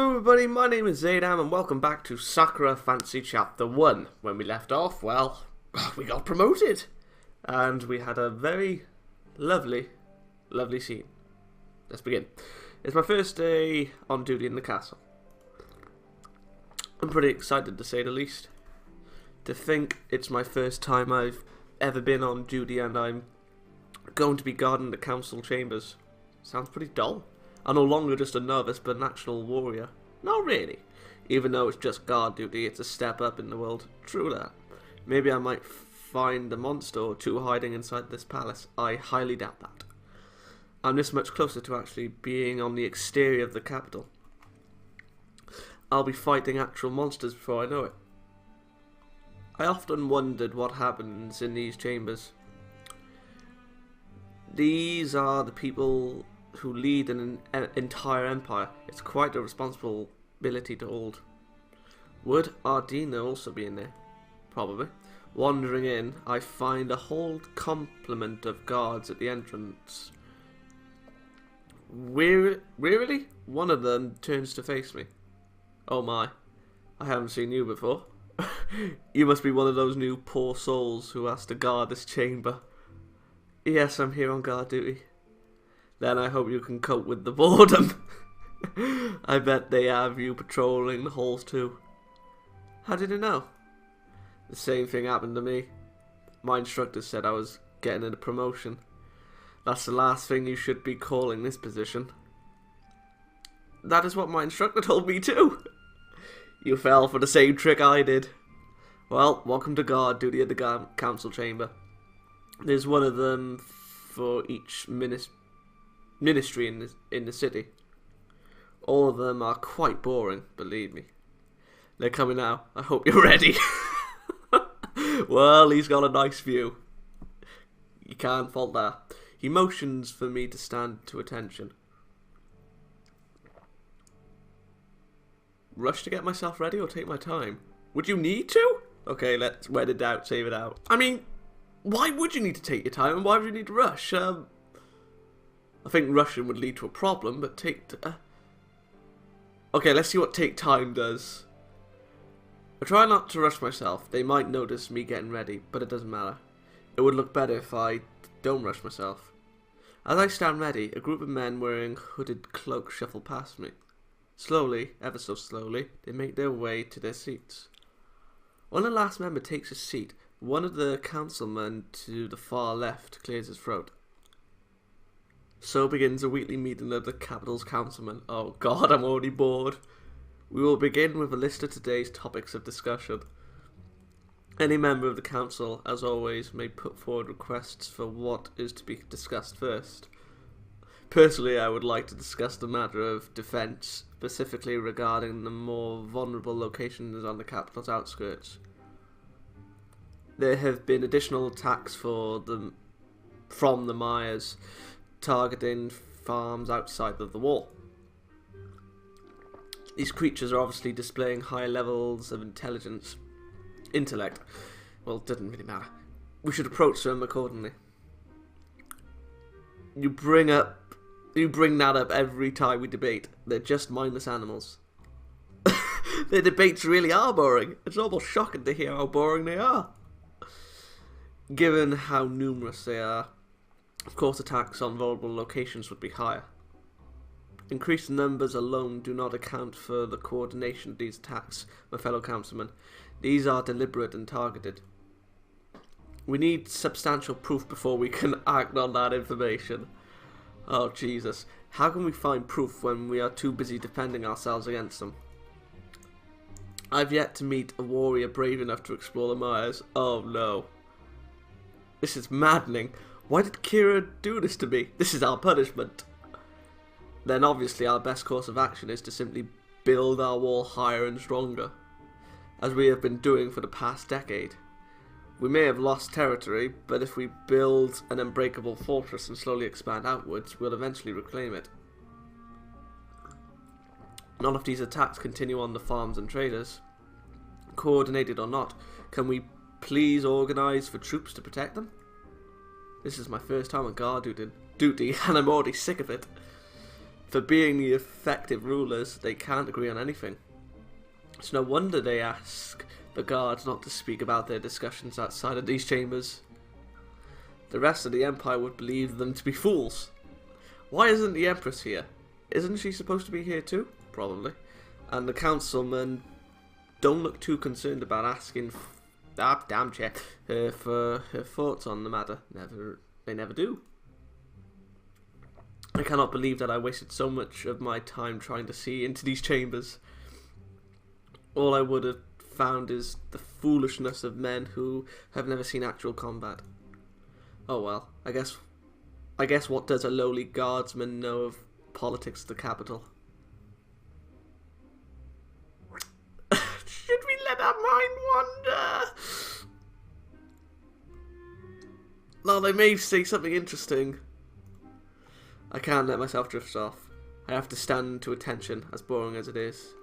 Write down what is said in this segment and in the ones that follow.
Hello everybody, my name is Xaydam and welcome back to Sakura Fantasy Chapter 1. When we left off, well, we got promoted. And we had a very lovely scene. Let's begin. It's my first day on duty in the castle. I'm pretty excited to say the least. To think it's my first time I've ever been on duty and I'm going to be guarding the council chambers. Sounds pretty dull. I'm no longer just a novice, but an actual warrior. Not really. Even though it's just guard duty, it's a step up in the world. True that. Maybe I might find a monster or two hiding inside this palace. I highly doubt that. I'm this much closer to actually being on the exterior of the capital. I'll be fighting actual monsters before I know it. I often wondered what happens in these chambers. These are the people who lead an entire empire. It's quite a responsibility to hold. Would Ardena also be in there? Probably. Wandering in, I find a whole complement of guards at the entrance. Wearily, one of them turns to face me. Oh my, I haven't seen you before. You must be one of those new poor souls who has to guard this chamber. Yes, I'm here on guard duty. Then I hope you can cope with the boredom. I bet they have you patrolling the halls too. How did you know? The same thing happened to me. My instructor said I was getting a promotion. That's the last thing you should be calling this position. That is what my instructor told me too. You fell for the same trick I did. Well, welcome to guard duty at the council chamber. There's one of them for each ministry in the city. All of them are quite boring, believe me. They're coming now. I hope you're ready. Well, he's got a nice view. You can't fault that. He motions for me to stand to attention. Rush to get myself ready or take my time? Would you need to? Okay, let's wet it out, save it out. I mean, why would you need to take your time and why would you need to rush? I think rushing would lead to a problem, but okay, let's see what take time does. I try not to rush myself. They might notice me getting ready, but it doesn't matter. It would look better if I don't rush myself. As I stand ready, a group of men wearing hooded cloaks shuffle past me. Slowly, ever so slowly, they make their way to their seats. When the last member takes a seat, one of the councilmen to the far left clears his throat. So begins a weekly meeting of the capital's councilmen. Oh god, I'm already bored. We will begin with a list of today's topics of discussion. Any member of the council, as always, may put forward requests for what is to be discussed first. Personally, I would like to discuss the matter of defence, specifically regarding the more vulnerable locations on the capital's outskirts. There have been additional attacks from the Myers, targeting farms outside of the wall. These creatures are obviously displaying high levels of intellect. Well, it doesn't really matter. We should approach them accordingly. You bring that up every time we debate. They're just mindless animals. Their debates really are boring. It's almost shocking to hear how boring they are. Given how numerous they are, of course attacks on vulnerable locations would be higher. Increased numbers alone do not account for the coordination of these attacks, my fellow councilmen. These are deliberate and targeted. We need substantial proof before we can act on that information. Oh Jesus, how can we find proof when we are too busy defending ourselves against them? I've yet to meet a warrior brave enough to explore the mires. Oh no. This is maddening. Why did Kira do this to me? This is our punishment. Then obviously our best course of action is to simply build our wall higher and stronger, as we have been doing for the past decade. We may have lost territory, but if we build an unbreakable fortress and slowly expand outwards, we'll eventually reclaim it. None of these attacks continue on the farms and traders. Coordinated or not, can we please organise for troops to protect them? This is my first time on guard duty, and I'm already sick of it. For being the effective rulers, they can't agree on anything. It's no wonder they ask the guards not to speak about their discussions outside of these chambers. The rest of the Empire would believe them to be fools. Why isn't the Empress here? Isn't she supposed to be here too? Probably. And the councilmen don't look too concerned about asking her for her thoughts on the matter. They never do. I cannot believe that I wasted so much of my time trying to see into these chambers. All I would have found is the foolishness of men who have never seen actual combat. Oh well, I guess what does a lowly guardsman know of politics of the capital? Should we let our mind wander? Well, they may say something interesting. I can't let myself drift off. I have to stand to attention, as boring as it is.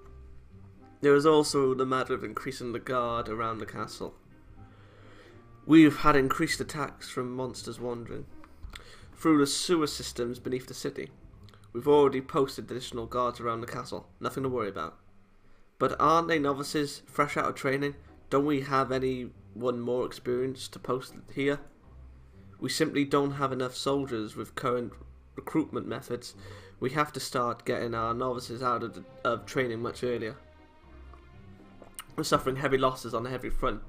There is also the matter of increasing the guard around the castle. We've had increased attacks from monsters wandering through the sewer systems beneath the city. We've already posted additional guards around the castle. Nothing to worry about. But aren't they novices, fresh out of training? Don't we have anyone more experienced to post here? We simply don't have enough soldiers with current recruitment methods. We have to start getting our novices out of training much earlier. We're suffering heavy losses on every front.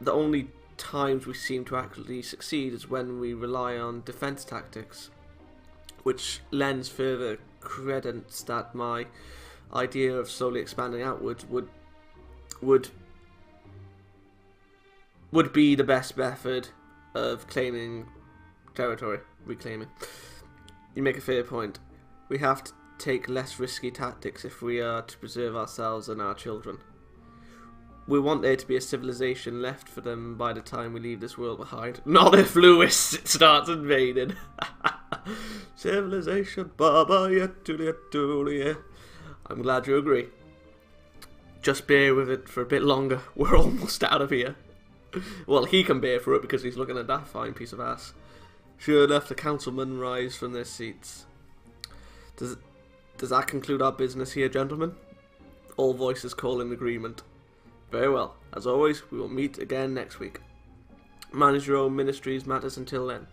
The only times we seem to actually succeed is when we rely on defense tactics, which lends further credence that my idea of slowly expanding outwards would be the best method of claiming territory, reclaiming. You make a fair point. We have to take less risky tactics if we are to preserve ourselves and our children. We want there to be a civilization left for them by the time we leave this world behind. Not if Lewis starts invading. Civilization, Baba, yet. I'm glad you agree. Just bear with it for a bit longer. We're almost out of here. Well, he can bear for it because he's looking at that fine piece of ass. Sure enough, the councilmen rise from their seats. Does that conclude our business here, gentlemen? All voices call in agreement. Very well. As always, we will meet again next week. Manage your own ministries matters until then.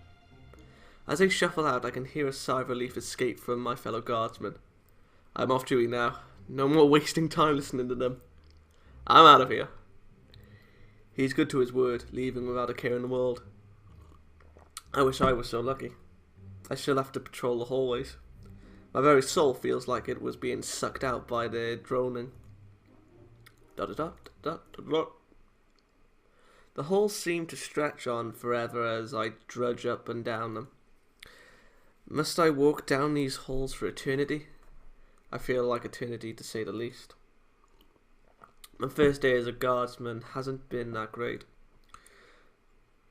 As they shuffle out, I can hear a sigh of relief escape from my fellow guardsmen. I'm off duty now. No more wasting time listening to them. I'm out of here. He's good to his word, leaving without a care in the world. I wish I was so lucky. I still have to patrol the hallways. My very soul feels like it was being sucked out by their droning. The halls seem to stretch on forever as I drudge up and down them. Must I walk down these halls for eternity? I feel like eternity, to say the least. My first day as a guardsman hasn't been that great.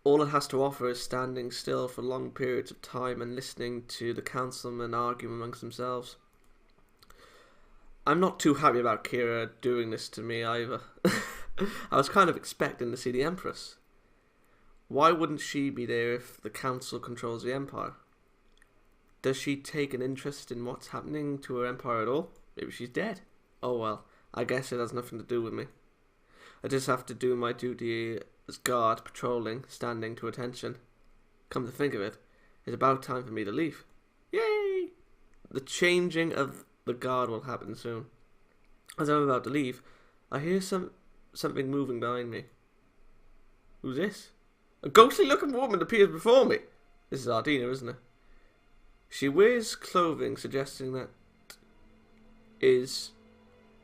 All it has to offer is standing still for long periods of time and listening to the councilmen argue amongst themselves. I'm not too happy about Kira doing this to me either. I was kind of expecting to see the Empress. Why wouldn't she be there if the council controls the Empire? Does she take an interest in what's happening to her Empire at all? Maybe she's dead. Oh well, I guess it has nothing to do with me. I just have to do my duty as guard, patrolling, standing to attention. Come to think of it, it's about time for me to leave. Yay! The changing of the guard will happen soon. As I'm about to leave, I hear something moving behind me. Who's this? A ghostly looking woman appears before me. This is Ardena, isn't it? She wears clothing suggesting that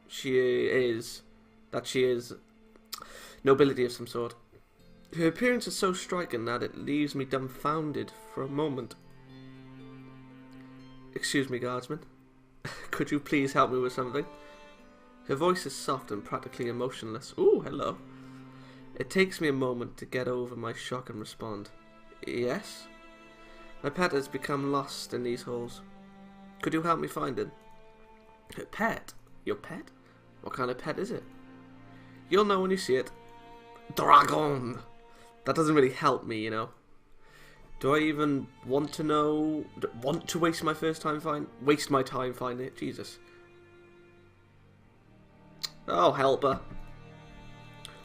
she is nobility of some sort. Her appearance is so striking that it leaves me dumbfounded for a moment. Excuse me, guardsman. Could you please help me with something? Her voice is soft and practically emotionless. Ooh, hello. It takes me a moment to get over my shock and respond. Yes? My pet has become lost in these halls. Could you help me find it? Her pet? Your pet? What kind of pet is it? You'll know when you see it. Dragon! That doesn't really help me, you know. Do I even want to know? Want to waste my time finding it? Jesus. Oh, helper.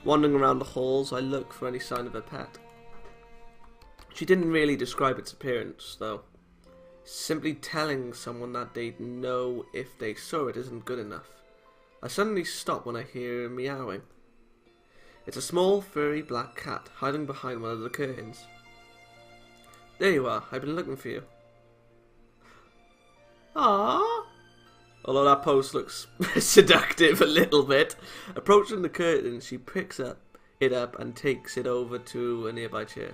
Wandering around the halls, I look for any sign of a pet. She didn't really describe its appearance, though. Simply telling someone that they'd know if they saw it isn't good enough. I suddenly stop when I hear meowing. It's a small, furry black cat hiding behind one of the curtains. There you are, I've been looking for you. Ah. Although that pose looks seductive a little bit. Approaching the curtain, she picks it up and takes it over to a nearby chair.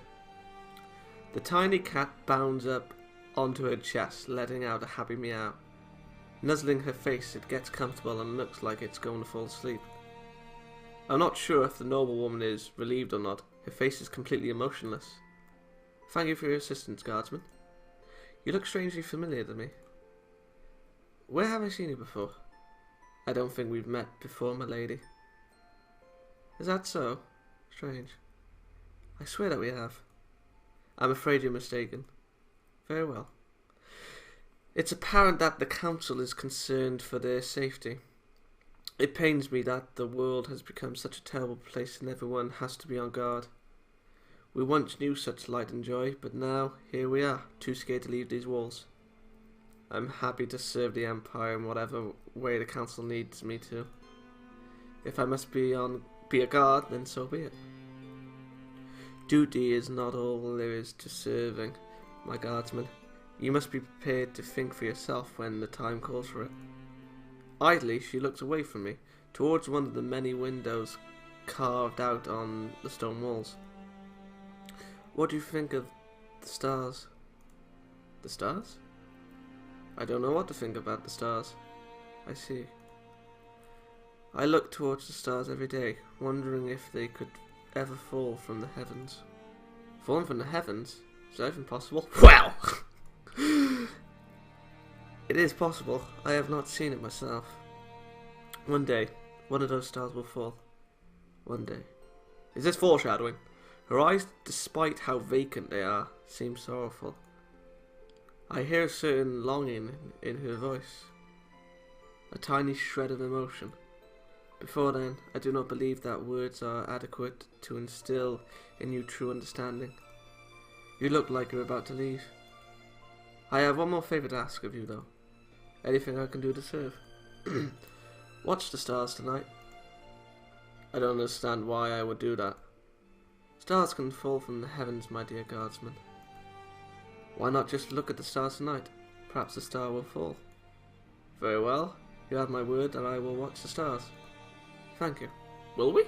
The tiny cat bounds up onto her chest, letting out a happy meow. Nuzzling her face, it gets comfortable and looks like it's going to fall asleep. I'm not sure if the noble woman is relieved or not. Her face is completely emotionless. Thank you for your assistance, guardsman. You look strangely familiar to me. Where have I seen you before? I don't think we've met before, my lady. Is that so? Strange. I swear that we have. I'm afraid you're mistaken. Very well. It's apparent that the council is concerned for their safety. It pains me that the world has become such a terrible place and everyone has to be on guard. We once knew such light and joy, but now here we are, too scared to leave these walls. I'm happy to serve the Empire in whatever way the council needs me to. If I must be a guard, then so be it. Duty is not all there is to serving, my guardsman. You must be prepared to think for yourself when the time calls for it. Idly, she looks away from me, towards one of the many windows carved out on the stone walls. What do you think of the stars? The stars? I don't know what to think about the stars. I see. I look towards the stars every day, wondering if they could ever fall from the heavens. Falling from the heavens? Is that even possible? Well! It is possible. I have not seen it myself. One day, one of those stars will fall. One day. Is this foreshadowing? Her eyes, despite how vacant they are, seem sorrowful. I hear a certain longing in her voice. A tiny shred of emotion. Before then, I do not believe that words are adequate to instill in you true understanding. You look like you're about to leave. I have one more favour to ask of you, though. Anything I can do to serve. Watch the stars tonight. I don't understand why I would do that. Stars can fall from the heavens, my dear guardsman. Why not just look at the stars tonight? Perhaps the star will fall. Very well. You have my word that I will watch the stars. Thank you. Will we?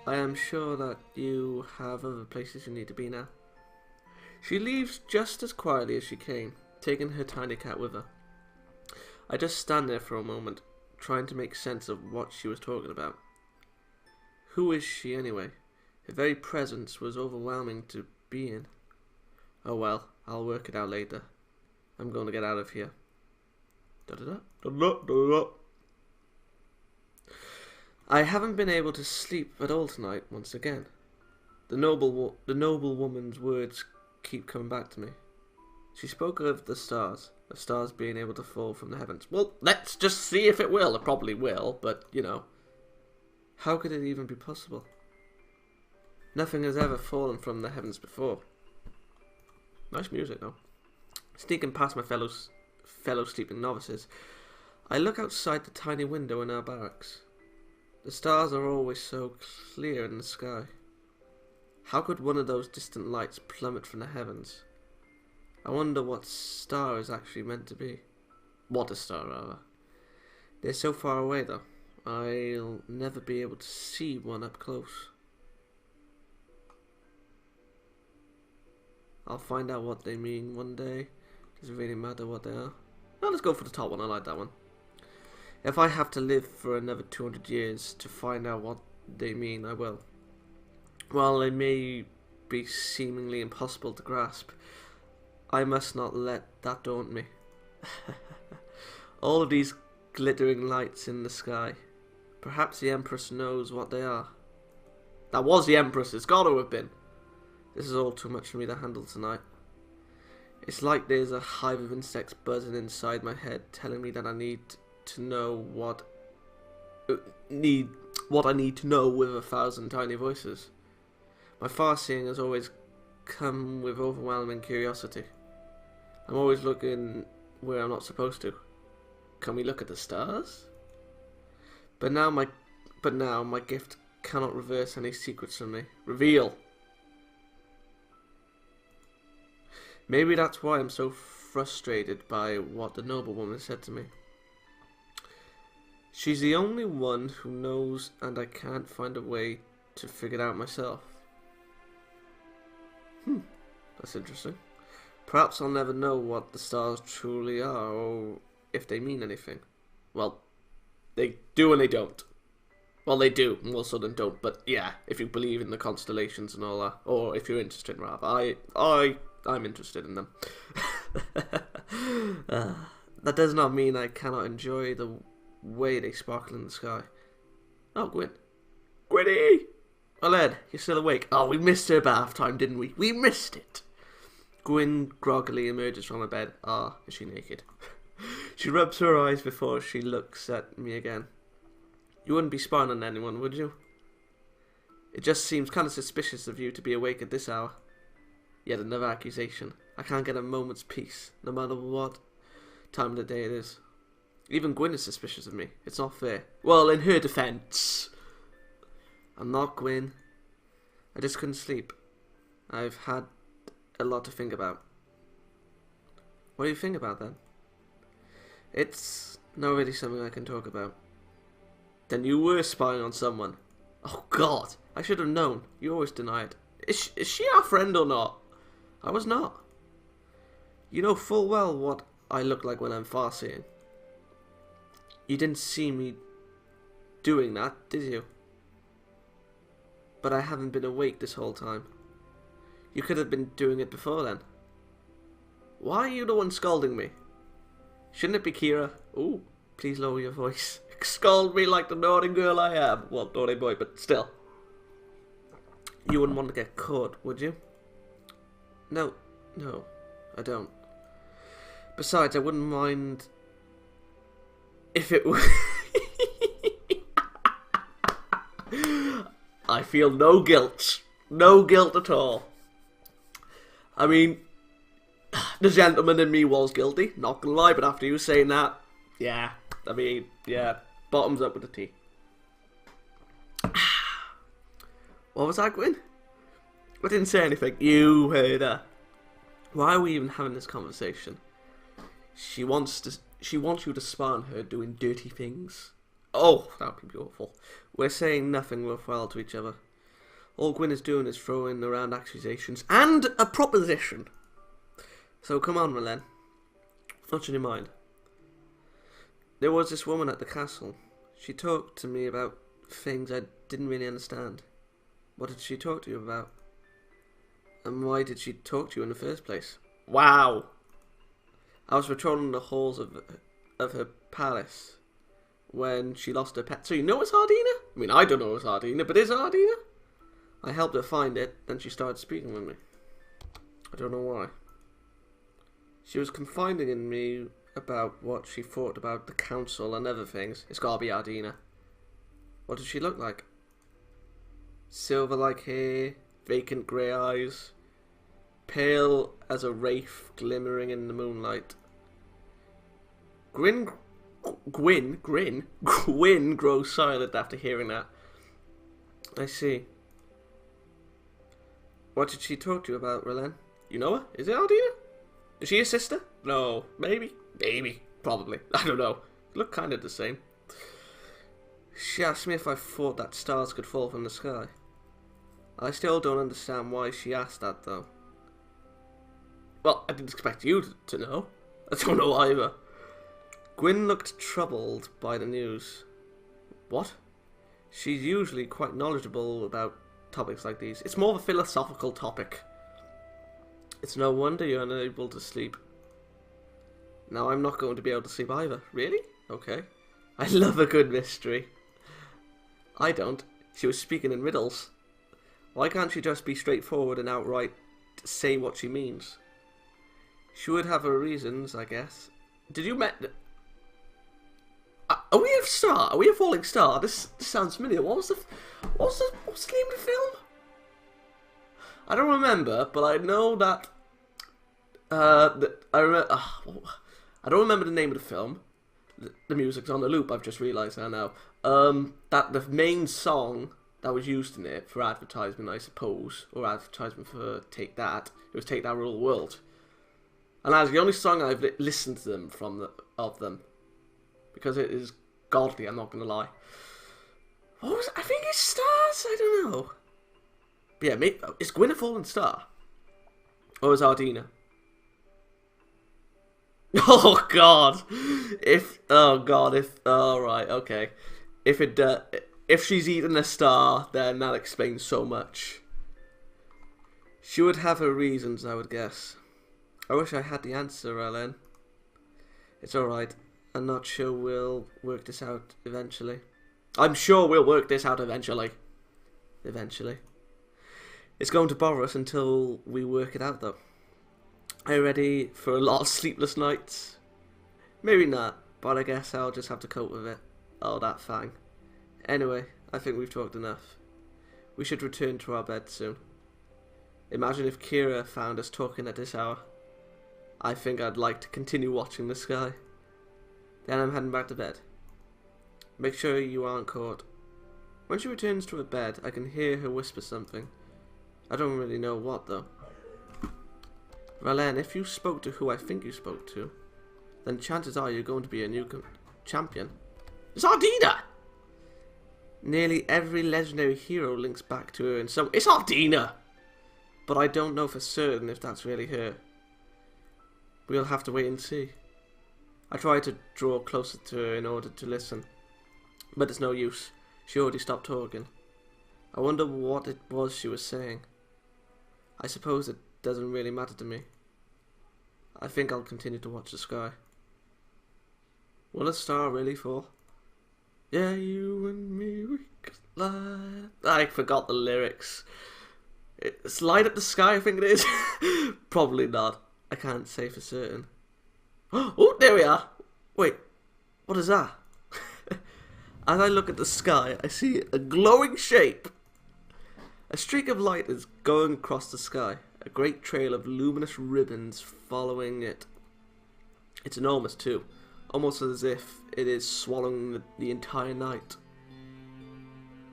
I am sure that you have other places you need to be now. She leaves just as quietly as she came, taking her tiny cat with her. I just stand there for a moment, trying to make sense of what she was talking about. Who is she anyway? Her very presence was overwhelming to be in. Oh well, I'll work it out later. I'm going to get out of here. I haven't been able to sleep at all tonight once again. The noble woman's words keep coming back to me. She spoke of the stars being able to fall from the heavens. Well, let's just see if it will. It probably will, but, you know. How could it even be possible? Nothing has ever fallen from the heavens before. Nice music, though. Sneaking past my fellow sleeping novices, I look outside the tiny window in our barracks. The stars are always so clear in the sky. How could one of those distant lights plummet from the heavens? I wonder what star is actually meant to be. What a star, rather. They're so far away, though. I'll never be able to see one up close. I'll find out what they mean one day. Doesn't really matter what they are. Well, let's go for the top one. I like that one. If I have to live for another 200 years to find out what they mean, I will. While they may be seemingly impossible to grasp, I must not let that daunt me. All of these glittering lights in the sky. Perhaps the Empress knows what they are. That was the Empress. It's got to have been. This is all too much for me to handle tonight. It's like there's a hive of insects buzzing inside my head, telling me that I need to know what I need to know with 1,000 tiny voices. My far-seeing has always come with overwhelming curiosity. I'm always looking where I'm not supposed to. Can we look at the stars? But now my gift cannot reverse any secrets from me. Reveal. Maybe that's why I'm so frustrated by what the noblewoman said to me. She's the only one who knows, and I can't find a way to figure it out myself. That's interesting. Perhaps I'll never know what the stars truly are, or if they mean anything. Well, they do and they don't. Well, they do, and also then don't, but yeah, if you believe in the constellations and all that, or if you're interested, rather. I'm interested in them. That does not mean I cannot enjoy the way they sparkle in the sky. Oh, Gwyn. Gwynny! Well, Ed, you're still awake. Oh, we missed her bath time, didn't we? We missed it. Gwyn groggily emerges from her bed. Ah, is she naked? She rubs her eyes before she looks at me again. You wouldn't be spying on anyone, would you? It just seems kind of suspicious of you to be awake at this hour. Yet another accusation. I can't get a moment's peace, no matter what time of the day it is. Even Gwyn is suspicious of me. It's not fair. Well, in her defence, I'm not Gwyn. I just couldn't sleep. I've had a lot to think about. What do you think about then? It's not really something I can talk about. Then you were spying on someone. Oh God, I should have known. You always deny it. Is she our friend or not? I was not. You know full well what I look like when I'm far-seeing. You didn't see me doing that, did you? But I haven't been awake this whole time. You could have been doing it before then. Why are you the one scolding me? Shouldn't it be Kira? Ooh, please lower your voice. Scold me like the naughty girl I am. Well, naughty boy, but still. You wouldn't want to get caught, would you? No, I don't. Besides, I wouldn't mind if it were... I feel no guilt. No guilt at all. I mean, the gentleman in me was guilty, not gonna lie, but after you saying that, yeah, I mean, yeah, bottoms up with the tea. What was that, Gwyn? I didn't say anything. You heard her. Why are we even having this conversation? She wants you to spy on her doing dirty things. Oh, that would be awful. We're saying nothing worthwhile to each other. All Gwyn is doing is throwing around accusations and a proposition. So come on, Riddle. What's in your mind? There was this woman at the castle. She talked to me about things I didn't really understand. What did she talk to you about? And why did she talk to you in the first place? Wow! I was patrolling the halls of her palace when she lost her pet. So you know it's Ardena? I mean, I don't know it's Ardena, but is it Ardena? I helped her find it, then she started speaking with me. I don't know why. She was confiding in me about what she thought about the council and other things. It's gotta be Ardena. What did she look like? Silver-like hair, vacant grey eyes, pale as a wraith glimmering in the moonlight. Gwyn grows silent after hearing that. I see. What did she talk to you about, Riddle? You know her? Is it Ardena? Is she a sister? No. Maybe. Probably. I don't know. Look kind of the same. She asked me if I thought that stars could fall from the sky. I still don't understand why she asked that, though. Well, I didn't expect you to know. I don't know either. Gwyn looked troubled by the news. What? She's usually quite knowledgeable about topics like these. It's more of a philosophical topic. It's no wonder you're unable to sleep. Now I'm not going to be able to sleep either. Really? Okay. I love a good mystery. I don't. She was speaking in riddles. Why can't she just be straightforward and outright say what she means? She would have her reasons, I guess. Did you met? Are we a star? Are we a falling star? This sounds familiar. What's the name of the film? I don't remember, but I know that. I don't remember the name of the film. The music's on the loop. I've just realised that now. That the main song that was used in it for advertisement, I suppose, or advertisement for Take That. It was Take That Rule the World, and that's the only song I've listened to them of them, because it is godly. I'm not gonna lie. What was it? I think it's Stars. I don't know. But yeah, maybe, is Gwyn a fallen star, or is Ardena? Oh God! Oh right, okay. If she's eaten a star, then that explains so much. She would have her reasons, I would guess. I wish I had the answer, Ellen. It's alright. I'm not sure we'll work this out eventually. I'm sure we'll work this out eventually. Eventually. It's going to bother us until we work it out, though. Are you ready for a lot of sleepless nights? Maybe not, but I guess I'll just have to cope with it. Oh, that fang. Anyway, I think we've talked enough. We should return to our bed soon. Imagine if Kira found us talking at this hour. I think I'd like to continue watching the sky. Then I'm heading back to bed. Make sure you aren't caught. When she returns to her bed, I can hear her whisper something. I don't really know what, though. Ralen, if you spoke to who I think you spoke to, then chances are you're going to be a new champion. It's Ardena! Nearly every legendary hero links back to her in some... It's Ardena! But I don't know for certain if that's really her. We'll have to wait and see. I tried to draw closer to her in order to listen, but it's no use. She already stopped talking. I wonder what it was she was saying. I suppose it doesn't really matter to me. I think I'll continue to watch the sky. Will a star really fall? Yeah, you and me, we could fly. I forgot the lyrics. It's Light Up the Sky, I think it is. Probably not. I can't say for certain. Oh, there we are. Wait, what is that? As I look at the sky, I see a glowing shape. A streak of light is going across the sky. A great trail of luminous ribbons following it. It's enormous too, almost as if it is swallowing the entire night.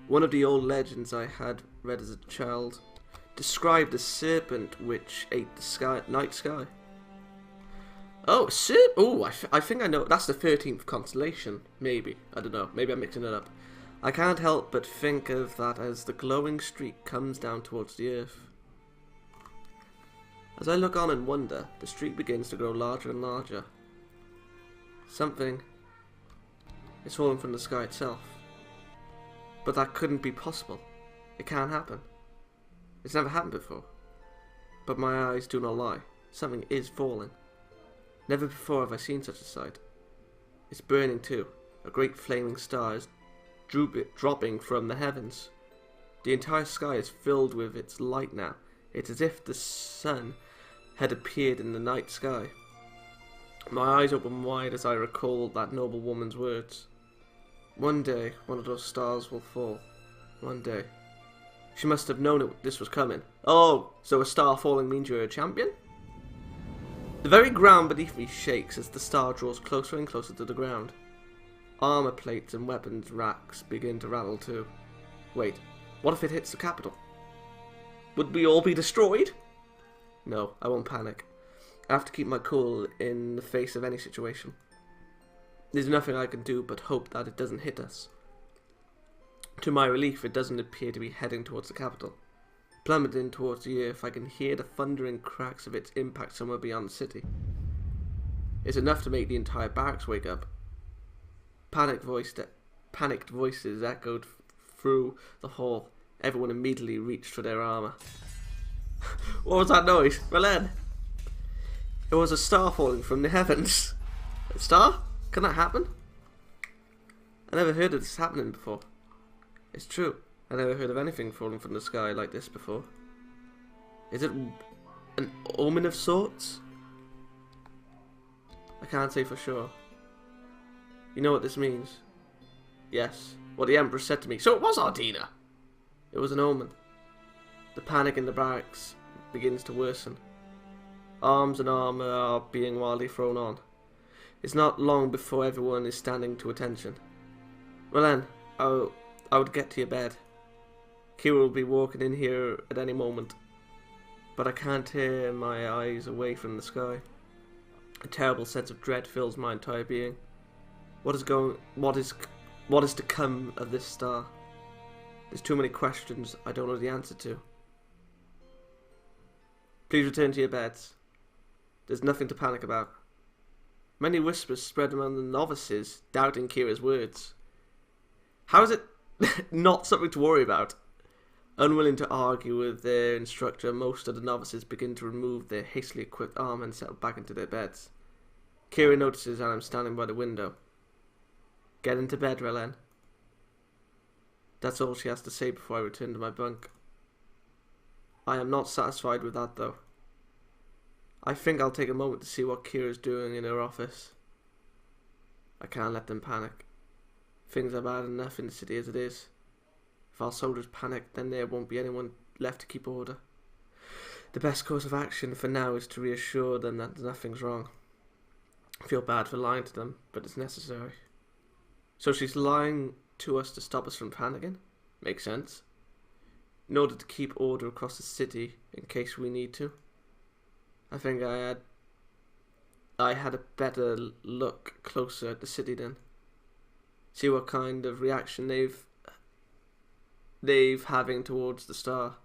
One of the old legends I had read as a child described a serpent which ate the night sky. Oh, I think I know. That's the 13th constellation. Maybe. I don't know. Maybe I'm mixing it up. I can't help but think of that as the glowing streak comes down towards the earth. As I look on and wonder, the streak begins to grow larger and larger. Something is falling from the sky itself. But that couldn't be possible. It can't happen. It's never happened before. But my eyes do not lie. Something is falling. Never before have I seen such a sight. It's burning too. A great flaming star is dropping from the heavens. The entire sky is filled with its light now. It's as if the sun had appeared in the night sky. My eyes open wide as I recall that noble woman's words. One day, one of those stars will fall. One day. She must have known this was coming. Oh, so a star falling means you're a champion? The very ground beneath me shakes as the star draws closer and closer to the ground. Armor plates and weapons racks begin to rattle too. Wait, what if it hits the capital? Would we all be destroyed? No, I won't panic. I have to keep my cool in the face of any situation. There's nothing I can do but hope that it doesn't hit us. To my relief, it doesn't appear to be heading towards the capital. Plummeting towards the earth, I can hear the thundering cracks of its impact somewhere beyond the city. It's enough to make the entire barracks wake up. Panicked voices echoed through the hall. Everyone immediately reached for their armor. What was that noise? Ralen? It was a star falling from the heavens. A star? Can that happen? I never heard of this happening before. It's true. I never heard of anything falling from the sky like this before. Is it an omen of sorts? I can't say for sure. You know what this means? Yes, what the Emperor said to me. So it was Ardena! It was an omen. The panic in the barracks begins to worsen. Arms and armour are being wildly thrown on. It's not long before everyone is standing to attention. Well then, I would get to your bed. Kira will be walking in here at any moment. But I can't tear my eyes away from the sky. A terrible sense of dread fills my entire being. What is to come of this star? There's too many questions I don't know the answer to. Please return to your beds. There's nothing to panic about. Many whispers spread among the novices, doubting Kira's words. How is it not something to worry about? Unwilling to argue with their instructor, most of the novices begin to remove their hastily equipped armor and settle back into their beds. Kira notices that I'm standing by the window. Get into bed, Relen. That's all she has to say before I return to my bunk. I am not satisfied with that, though. I think I'll take a moment to see what Kira's doing in her office. I can't let them panic. Things are bad enough in the city as it is. If our soldiers panic, then there won't be anyone left to keep order. The best course of action for now is to reassure them that nothing's wrong. I feel bad for lying to them, but it's necessary. So she's lying to us to stop us from panicking? Makes sense. In order to keep order across the city in case we need to. I think I had a better look closer at the city then. See what kind of reaction they've having towards the star.